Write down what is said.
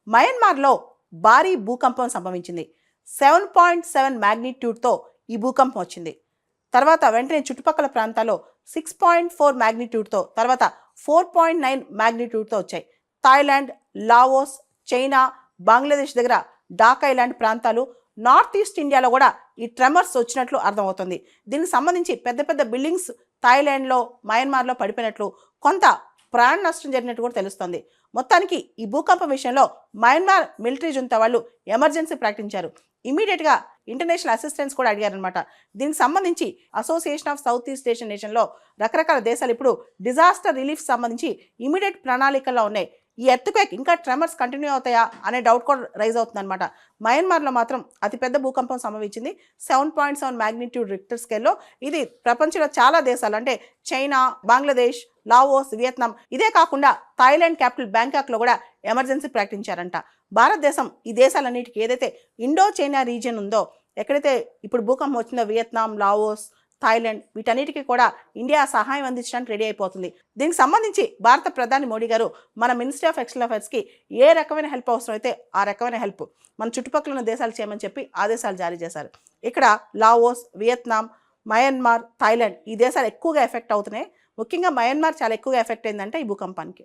మయన్మార్లో భారీ భూకంపం సంభవించింది. 7.7 మ్యాగ్నిట్యూడ్తో ఈ భూకంపం వచ్చింది. తర్వాత వెంటనే చుట్టుపక్కల ప్రాంతాల్లో 6.4 మ్యాగ్నిట్యూడ్తో, తర్వాత 4.9 మ్యాగ్నిట్యూడ్తో వచ్చాయి. థాయిలాండ్, లావోస్, చైనా, బంగ్లాదేశ్ దగ్గర ఢాకా ఇలాంటి ప్రాంతాలు, నార్త్ ఈస్ట్ ఇండియాలో కూడా ఈ ట్రెమర్స్ వచ్చినట్లు అర్థమవుతుంది. దీనికి సంబంధించి పెద్ద పెద్ద బిల్డింగ్స్ థాయిలాండ్లో, మయన్మార్లో పడిపోయినట్లు, కొంత ప్రాణ నష్టం జరిగినట్టు కూడా తెలుస్తుంది. మొత్తానికి ఈ భూకంపం విషయంలో మయన్మార్ మిలిటరీ జుంతా వాళ్ళు ఎమర్జెన్సీ ప్రకటించారు. ఇమీడియట్గా ఇంటర్నేషనల్ అసిస్టెన్స్ కూడా అడిగారనమాట. దీనికి సంబంధించి association of South East Asian నేషన్లో రకరకాల దేశాలు ఇప్పుడు డిజాస్టర్ రిలీఫ్ సంబంధించి ఇమీడియట్ ప్రణాళికల్లో ఉన్నాయి. ఈ ఎర్త్క్వేక్ ఇంకా ట్రెమర్స్ కంటిన్యూ అవుతాయా అనే డౌట్ కూడా రైజ్ అవుతుందన్నమాట. మయన్మార్లో మాత్రం అతిపెద్ద భూకంపం సంభవించింది. 7.7 మ్యాగ్నిట్యూడ్ రిక్టర్ స్కేల్లో. ఇది ప్రపంచంలో చాలా దేశాలు అంటే చైనా, బంగ్లాదేశ్, లావోస్, వియత్నాం, ఇదే కాకుండా థాయిలాండ్ క్యాపిటల్ బ్యాంకాక్లో కూడా ఎమర్జెన్సీ ప్రకటించారంట. భారతదేశం ఈ దేశాలన్నిటికీ ఏదైతే ఇండో చైనా రీజియన్ ఉందో, ఎక్కడైతే ఇప్పుడు భూకంపం వచ్చిందో వియత్నాం, లావోస్, థాయిలాండ్, వీటన్నిటికీ కూడా ఇండియా సహాయం అందించడానికి రెడీ అయిపోతుంది. దీనికి సంబంధించి భారత ప్రధాని మోడీ గారు మన మినిస్ట్రీ ఆఫ్ ఎక్స్టర్నల్ అఫైర్స్కి ఏ రకమైన హెల్ప్ అవసరం అయితే ఆ రకమైన హెల్ప్ మన చుట్టుపక్కల ఉన్న దేశాలు చేయమని చెప్పి ఆదేశాలు జారీ చేశారు. ఇక్కడ లావోస్, వియత్నాం, మయన్మార్, థాయిలాండ్ ఈ దేశాలు ఎక్కువగా ఎఫెక్ట్ అవుతున్నాయి. ముఖ్యంగా మయన్మార్ చాలా ఎక్కువగా ఎఫెక్ట్ అయిందంటే ఈ భూకంపానికి.